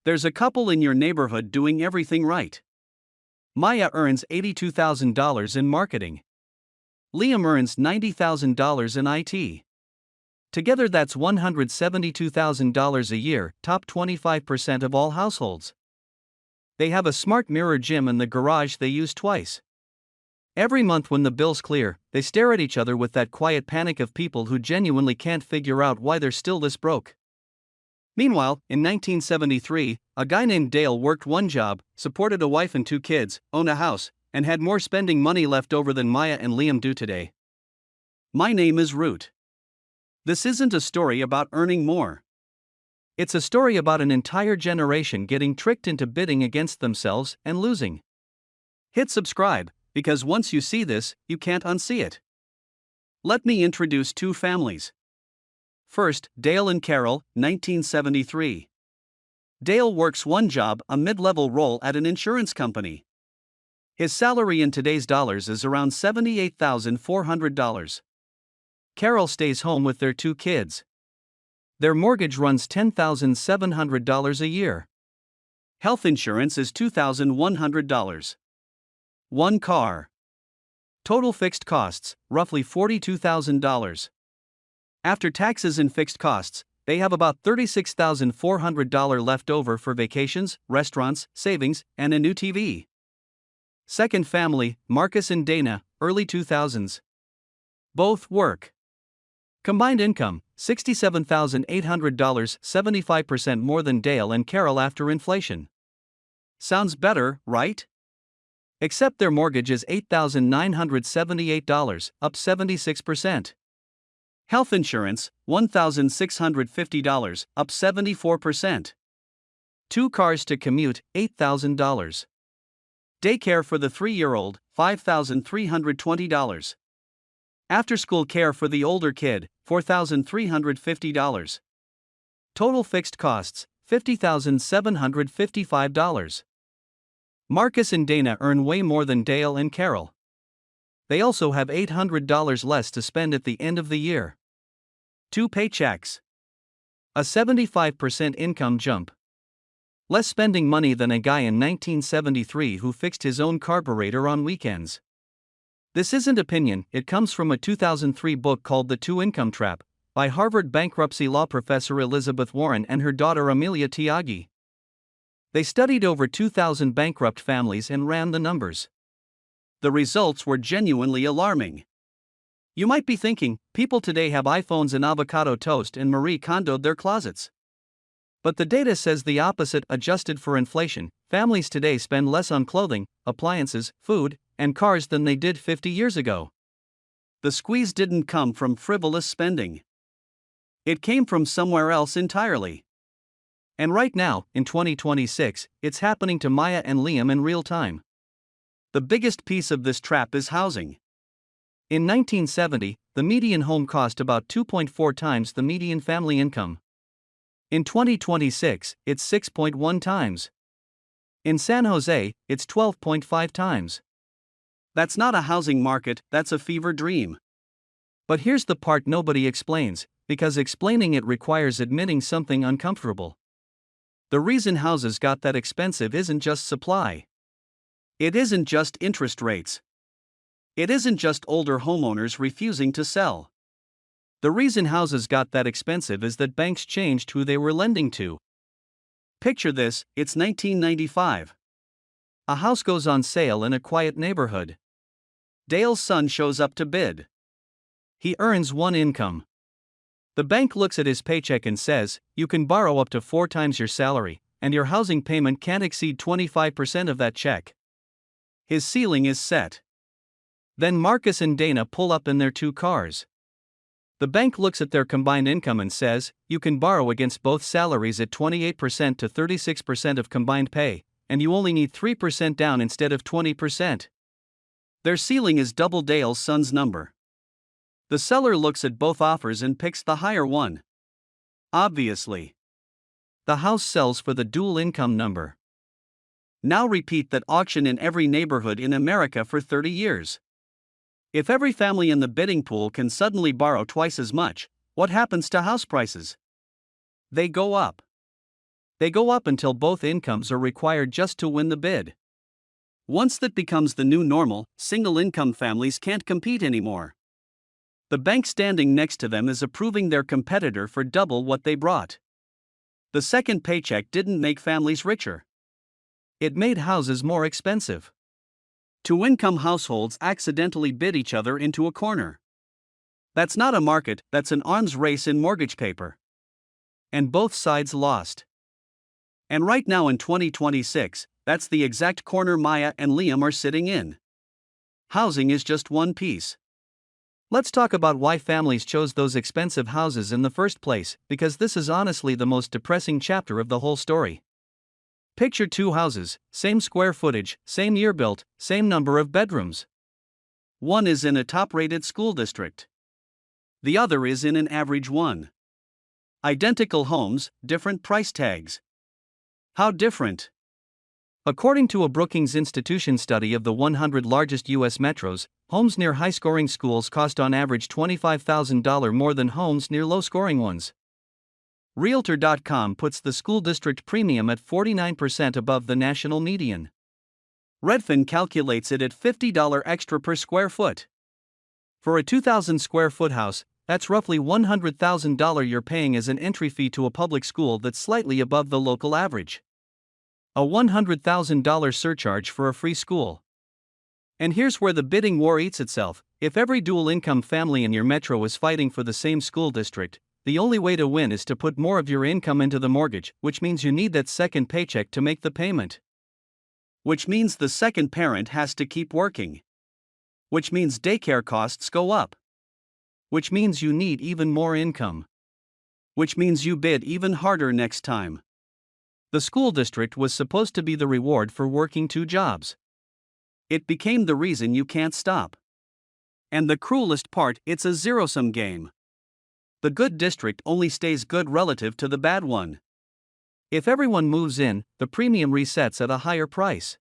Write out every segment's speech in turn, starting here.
There's a couple in your neighborhood doing everything right. Maya earns $82,000 in marketing. Liam earns $90,000 in IT. Together that's $172,000 a year, top 25% of all households. They have a smart mirror gym in the garage they use twice. Every month when the bills clear, they stare at each other with that quiet panic of people who genuinely can't figure out why they're still this broke. Meanwhile, in 1973, a guy named Dale worked one job, supported a wife and two kids, owned a house, and had more spending money left over than Maya and Liam do today. My name is Root. This isn't a story about earning more. It's a story about an entire generation getting tricked into bidding against themselves and losing. Hit subscribe, because once you see this, you can't unsee it. Let me introduce two families. First, Dale and Carol, 1973. Dale works one job, a mid-level role at an insurance company. His salary in today's dollars is around $78,400. Carol stays home with their two kids. Their mortgage runs $10,700 a year. Health insurance is $2,100. One car. Total fixed costs, roughly $42,000. After taxes and fixed costs, they have about $36,400 left over for vacations, restaurants, savings, and a new TV. Second family, Marcus and Dana, early 2000s. Both work. Combined income, $67,800, 75% more than Dale and Carol after inflation. Sounds better, right? Except their mortgage is $8,978, up 76%. Health insurance, $1,650, up 74%. Two cars to commute, $8,000. Daycare for the 3-year-old, $5,320. After-school care for the older kid, $4,350. Total fixed costs, $50,755. Marcus and Dana earn way more than Dale and Carol. They also have $800 less to spend at the end of the year. Two paychecks. A 75% income jump. Less spending money than a guy in 1973 who fixed his own carburetor on weekends. This isn't opinion, it comes from a 2003 book called The Two-Income Trap, by Harvard bankruptcy law professor Elizabeth Warren and her daughter Amelia Tyagi. They studied over 2,000 bankrupt families and ran the numbers. The results were genuinely alarming. You might be thinking, people today have iPhones and avocado toast and Marie Kondo'd their closets. But the data says the opposite. Adjusted for inflation, families today spend less on clothing, appliances, food, and cars than they did 50 years ago. The squeeze didn't come from frivolous spending. It came from somewhere else entirely. And right now, in 2026, it's happening to Maya and Liam in real time. The biggest piece of this trap is housing. In 1970, the median home cost about 2.4 times the median family income. In 2026, it's 6.1 times. In San Jose, it's 12.5 times. That's not a housing market, that's a fever dream. But here's the part nobody explains, because explaining it requires admitting something uncomfortable. The reason houses got that expensive isn't just supply. It isn't just interest rates. It isn't just older homeowners refusing to sell. The reason houses got that expensive is that banks changed who they were lending to. Picture this, it's 1995. A house goes on sale in a quiet neighborhood. Dale's son shows up to bid. He earns one income. The bank looks at his paycheck and says, you can borrow up to 4 times your salary, and your housing payment can't exceed 25% of that check. His ceiling is set. Then Marcus and Dana pull up in their two cars. The bank looks at their combined income and says, you can borrow against both salaries at 28% to 36% of combined pay, and you only need 3% down instead of 20%. Their ceiling is double Dale's son's number. The seller looks at both offers and picks the higher one. Obviously. The house sells for the dual income number. Now repeat that auction in every neighborhood in America for 30 years. If every family in the bidding pool can suddenly borrow twice as much, what happens to house prices? They go up. They go up until both incomes are required just to win the bid. Once that becomes the new normal, single-income families can't compete anymore. The bank standing next to them is approving their competitor for double what they brought. The second paycheck didn't make families richer. It made houses more expensive. Two-income households accidentally bid each other into a corner. That's not a market, that's an arms race in mortgage paper. And both sides lost. And right now in 2026, that's the exact corner Maya and Liam are sitting in. Housing is just one piece. Let's talk about why families chose those expensive houses in the first place, because this is honestly the most depressing chapter of the whole story. Picture two houses, same square footage, same year built, same number of bedrooms. One is in a top-rated school district. The other is in an average one. Identical homes, different price tags. How different? According to a Brookings Institution study of the 100 largest U.S. metros, homes near high-scoring schools cost on average $25,000 more than homes near low-scoring ones. Realtor.com puts the school district premium at 49% above the national median. Redfin calculates it at $50 extra per square foot. For a 2,000 square foot house, that's roughly $100,000 you're paying as an entry fee to a public school that's slightly above the local average. A $100,000 surcharge for a free school. And here's where the bidding war eats itself. If every dual-income family in your metro is fighting for the same school district, the only way to win is to put more of your income into the mortgage, which means you need that second paycheck to make the payment. Which means the second parent has to keep working. Which means daycare costs go up. Which means you need even more income. Which means you bid even harder next time. The school district was supposed to be the reward for working two jobs. It became the reason you can't stop. And the cruelest part, it's a zero-sum game. The good district only stays good relative to the bad one. If everyone moves in, the premium resets at a higher price.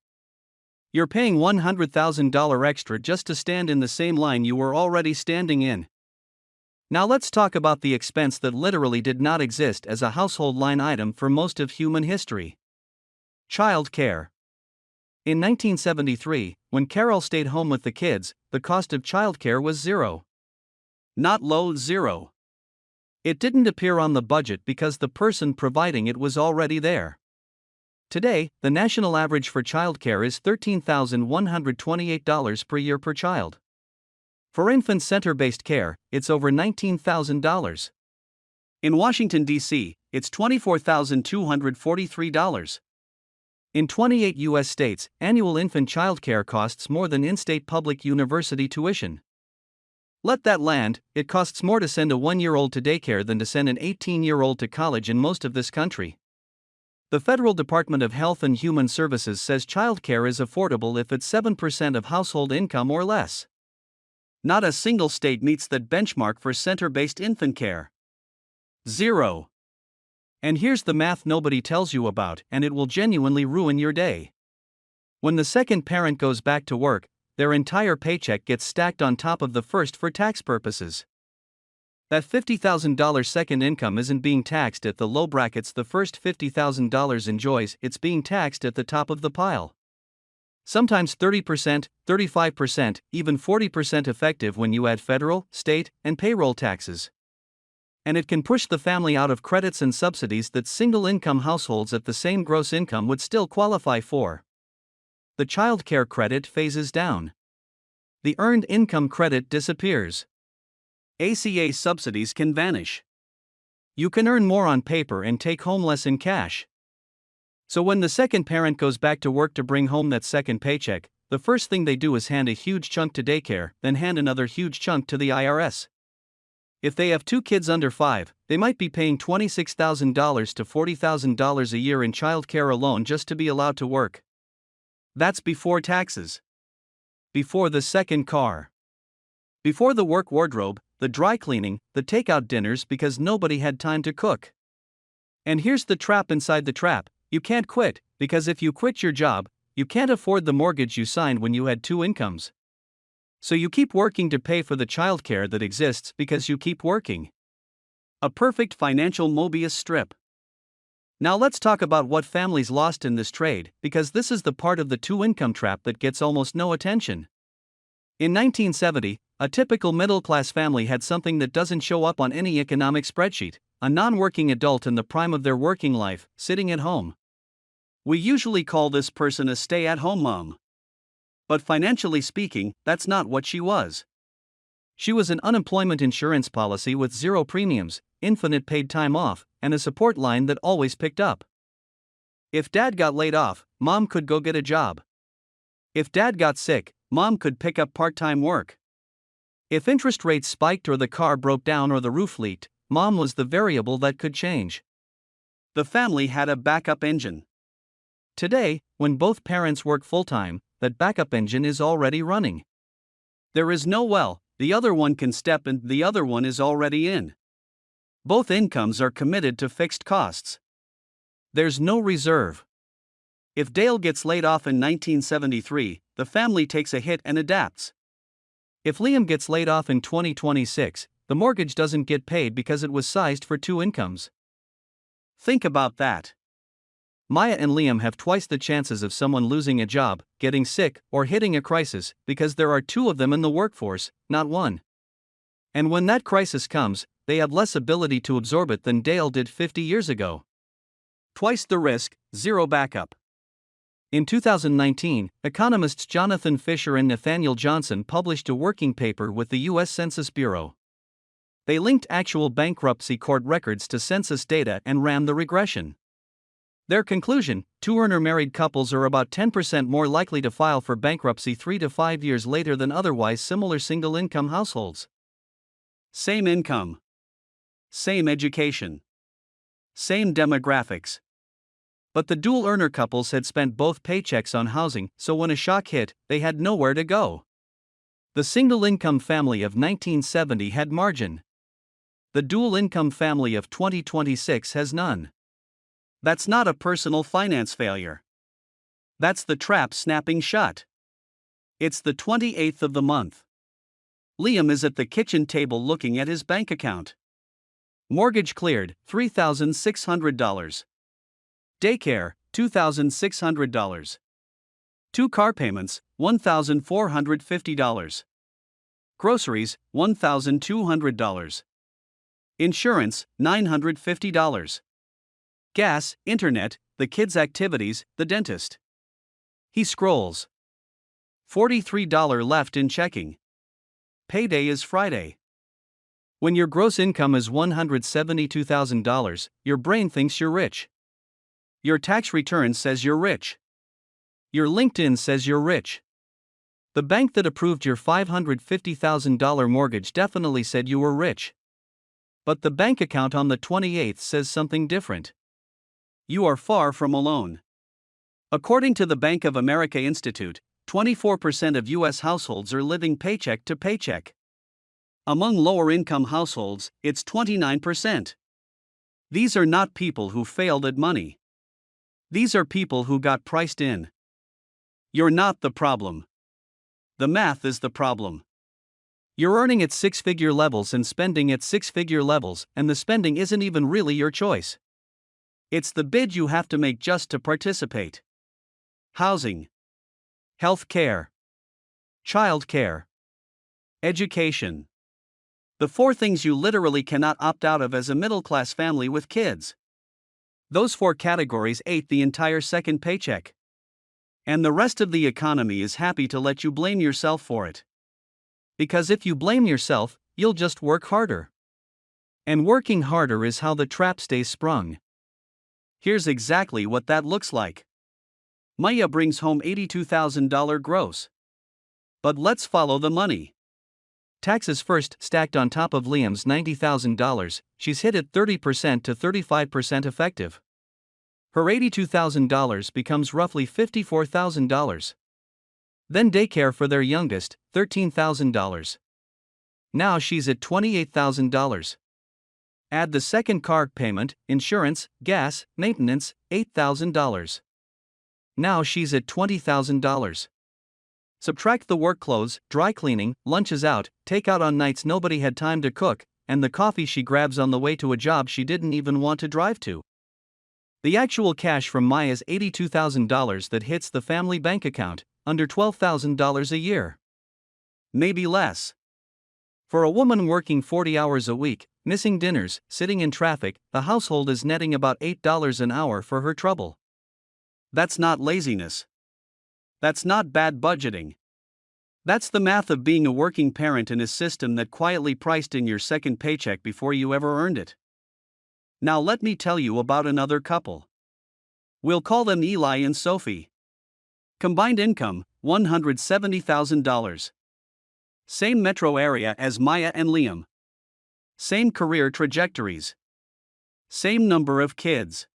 You're paying $100,000 extra just to stand in the same line you were already standing in. Now let's talk about the expense that literally did not exist as a household line item for most of human history. Child care. In 1973, when Carol stayed home with the kids, the cost of childcare was zero. Not low, zero. It didn't appear on the budget because the person providing it was already there. Today, the national average for childcare is $13,128 per year per child. For infant center-based care, it's over $19,000. In Washington, D.C., it's $24,243. In 28 U.S. states, annual infant childcare costs more than in-state public university tuition. Let that land, it costs more to send a 1-year-old to daycare than to send an 18-year-old to college in most of this country. The Federal Department of Health and Human Services says childcare is affordable if it's 7% of household income or less. Not a single state meets that benchmark for center-based infant care. Zero. And here's the math nobody tells you about, and it will genuinely ruin your day. When the second parent goes back to work, their entire paycheck gets stacked on top of the first for tax purposes. That $50,000 second income isn't being taxed at the low brackets the first $50,000 enjoys, it's being taxed at the top of the pile. Sometimes 30%, 35%, even 40% effective when you add federal, state, and payroll taxes. And it can push the family out of credits and subsidies that single-income households at the same gross income would still qualify for. The child care credit phases down. The earned income credit disappears. ACA subsidies can vanish. You can earn more on paper and take home less in cash. So when the second parent goes back to work to bring home that second paycheck, the first thing they do is hand a huge chunk to daycare, then hand another huge chunk to the IRS. If they have 2 kids under 5, they might be paying $26,000 to $40,000 a year in child care alone just to be allowed to work. That's before taxes. Before the second car. Before the work wardrobe, the dry cleaning, the takeout dinners because nobody had time to cook. And here's the trap inside the trap. You can't quit, because if you quit your job, you can't afford the mortgage you signed when you had 2 incomes. So you keep working to pay for the childcare that exists because you keep working. A perfect financial Mobius strip. Now let's talk about what families lost in this trade, because this is the part of the two-income trap that gets almost no attention. In 1970, a typical middle-class family had something that doesn't show up on any economic spreadsheet: a non-working adult in the prime of their working life, sitting at home. We usually call this person a stay-at-home mom. But financially speaking, that's not what she was. She was an unemployment insurance policy with zero premiums, infinite paid time off, and a support line that always picked up. If dad got laid off, mom could go get a job. If dad got sick, mom could pick up part-time work. If interest rates spiked or the car broke down or the roof leaked, mom was the variable that could change. The family had a backup engine. Today, when both parents work full-time, that backup engine is already running. There is no well, the other one can step in, the other one is already in. Both incomes are committed to fixed costs. There's no reserve. If Dale gets laid off in 1973, the family takes a hit and adapts. If Liam gets laid off in 2026, the mortgage doesn't get paid because it was sized for two incomes. Think about that. Maya and Liam have twice the chances of someone losing a job, getting sick, or hitting a crisis, because there are two of them in the workforce, not one. And when that crisis comes, they have less ability to absorb it than Dale did 50 years ago. Twice the risk, zero backup. In 2019, economists Jonathan Fisher and Nathaniel Johnson published a working paper with the U.S. Census Bureau. They linked actual bankruptcy court records to census data and ran the regression. Their conclusion: two-earner married couples are about 10% more likely to file for bankruptcy 3 to 5 years later than otherwise similar single-income households. Same income. Same education. Same demographics. But the dual-earner couples had spent both paychecks on housing, so when a shock hit, they had nowhere to go. The single-income family of 1970 had margin. The dual-income family of 2026 has none. That's not a personal finance failure. That's the trap snapping shut. It's the 28th of the month. Liam is at the kitchen table looking at his bank account. Mortgage cleared, $3,600. Daycare, $2,600. 2 car payments, $1,450. Groceries, $1,200. Insurance, $950. Gas, internet, the kids' activities, the dentist. He scrolls. $43 left in checking. Payday is Friday. When your gross income is $172,000, your brain thinks you're rich. Your tax return says you're rich. Your LinkedIn says you're rich. The bank that approved your $550,000 mortgage definitely said you were rich. But the bank account on the 28th says something different. You are far from alone. According to the Bank of America Institute, 24% of U.S. households are living paycheck to paycheck. Among lower-income households, it's 29%. These are not people who failed at money. These are people who got priced in. You're not the problem. The math is the problem. You're earning at six-figure levels and spending at six-figure levels, and the spending isn't even really your choice. It's the bid you have to make just to participate. Housing, health care, child care, education. The 4 things you literally cannot opt out of as a middle-class family with kids. Those 4 categories ate the entire second paycheck. And the rest of the economy is happy to let you blame yourself for it. Because if you blame yourself, you'll just work harder. And working harder is how the trap stays sprung. Here's exactly what that looks like. Maya brings home $82,000 gross. But let's follow the money. Taxes first, stacked on top of Liam's $90,000, she's hit at 30% to 35% effective. Her $82,000 becomes roughly $54,000. Then daycare for their youngest, $13,000. Now she's at $28,000. Add the second car payment, insurance, gas, maintenance, $8,000. Now she's at $20,000. Subtract the work clothes, dry cleaning, lunches out, takeout on nights nobody had time to cook, and the coffee she grabs on the way to a job she didn't even want to drive to. The actual cash from Maya's $82,000 that hits the family bank account, under $12,000 a year. Maybe less. For a woman working 40 hours a week, missing dinners, sitting in traffic, the household is netting about $8 an hour for her trouble. That's not laziness. That's not bad budgeting. That's the math of being a working parent in a system that quietly priced in your second paycheck before you ever earned it. Now let me tell you about another couple. We'll call them Eli and Sophie. Combined income, $170,000. Same metro area as Maya and Liam. Same career trajectories. Same number of kids.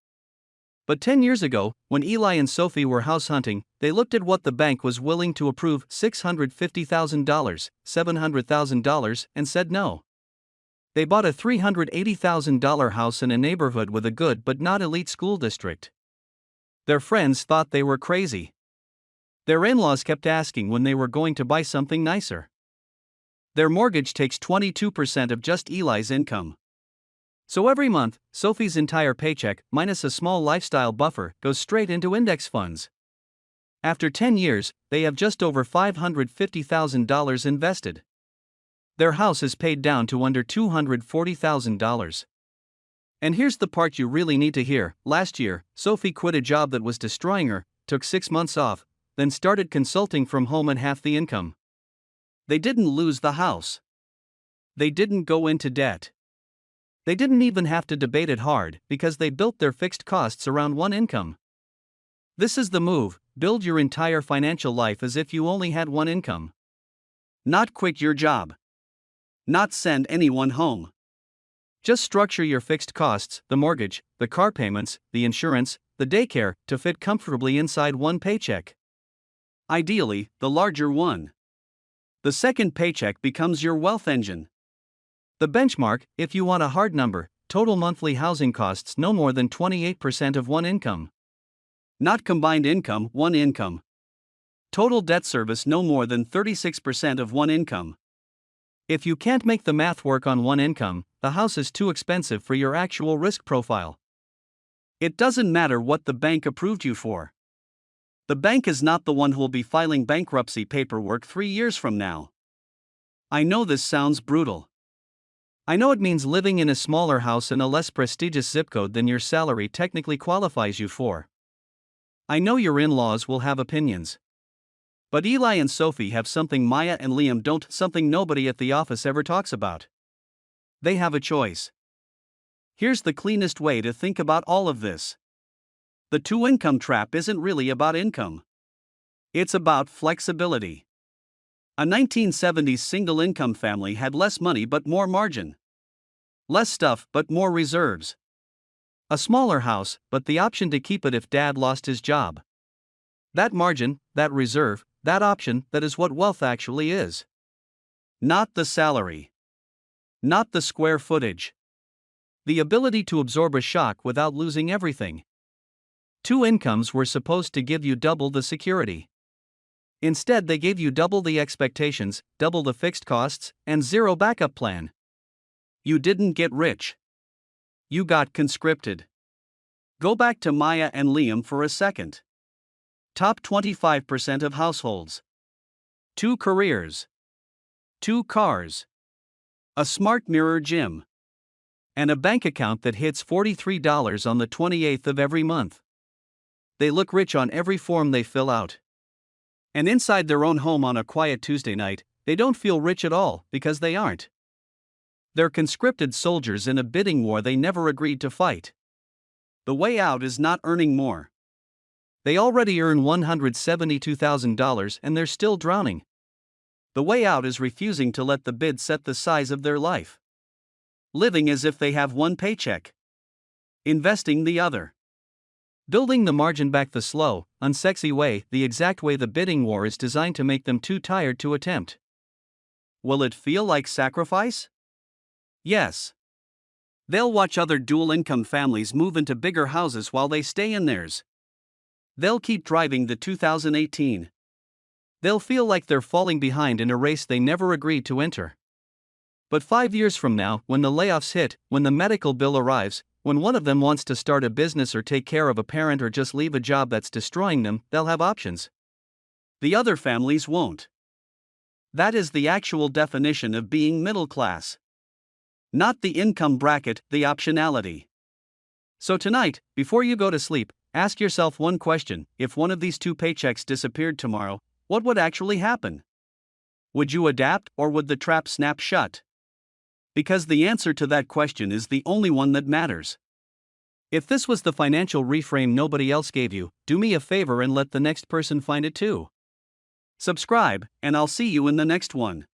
But 10 years ago, when Eli and Sophie were house hunting, they looked at what the bank was willing to approve: $650,000, $700,000, and said no. They bought a $380,000 house in a neighborhood with a good but not elite school district. Their friends thought they were crazy. Their in-laws kept asking when they were going to buy something nicer. Their mortgage takes 22% of just Eli's income. So every month, Sophie's entire paycheck, minus a small lifestyle buffer, goes straight into index funds. After 10 years, they have just over $550,000 invested. Their house is paid down to under $240,000. And here's the part you really need to hear. Last year, Sophie quit a job that was destroying her, took 6 months off, then started consulting from home at half the income. They didn't lose the house. They didn't go into debt. They didn't even have to debate it hard, because they built their fixed costs around one income. This is the move: build your entire financial life as if you only had one income. Not quit your job. Not send anyone home. Just structure your fixed costs, the mortgage, the car payments, the insurance, the daycare, to fit comfortably inside one paycheck. Ideally, the larger one. The second paycheck becomes your wealth engine. The benchmark, if you want a hard number: total monthly housing costs no more than 28% of one income. Not combined income, one income. Total debt service no more than 36% of one income. If you can't make the math work on one income, the house is too expensive for your actual risk profile. It doesn't matter what the bank approved you for. The bank is not the one who will be filing bankruptcy paperwork 3 years from now. I know this sounds brutal. I know it means living in a smaller house in a less prestigious zip code than your salary technically qualifies you for. I know your in-laws will have opinions. But Eli and Sophie have something Maya and Liam don't, something nobody at the office ever talks about. They have a choice. Here's the cleanest way to think about all of this. The two-income trap isn't really about income. It's about flexibility. A 1970s single-income family had less money but more margin. Less stuff but more reserves. A smaller house, but the option to keep it if dad lost his job. That margin, that reserve, that option, that is what wealth actually is. Not the salary. Not the square footage. The ability to absorb a shock without losing everything. Two incomes were supposed to give you double the security. Instead, they gave you double the expectations, double the fixed costs, and zero backup plan. You didn't get rich. You got conscripted. Go back to Maya and Liam for a second. Top 25% of households. 2 careers. 2 cars. A smart mirror gym. And a bank account that hits $43 on the 28th of every month. They look rich on every form they fill out. And inside their own home on a quiet Tuesday night, they don't feel rich at all, because they aren't. They're conscripted soldiers in a bidding war they never agreed to fight. The way out is not earning more. They already earn $172,000 and they're still drowning. The way out is refusing to let the bid set the size of their life. Living as if they have one paycheck. Investing the other. Building the margin back the slow, unsexy way, the exact way the bidding war is designed to make them too tired to attempt. Will it feel like sacrifice? Yes. They'll watch other dual-income families move into bigger houses while they stay in theirs. They'll keep driving the 2018. They'll feel like they're falling behind in a race they never agreed to enter. But 5 years from now, when the layoffs hit, when the medical bill arrives, When one of them wants to start a business or take care of a parent or just leave a job that's destroying them, they'll have options. The other families won't. That is the actual definition of being middle class. Not the income bracket, the optionality. So tonight, before you go to sleep, ask yourself one question: if one of these two paychecks disappeared tomorrow, what would actually happen? Would you adapt, or would the trap snap shut? Because the answer to that question is the only one that matters. If this was the financial reframe nobody else gave you, do me a favor and let the next person find it too. Subscribe, and I'll see you in the next one.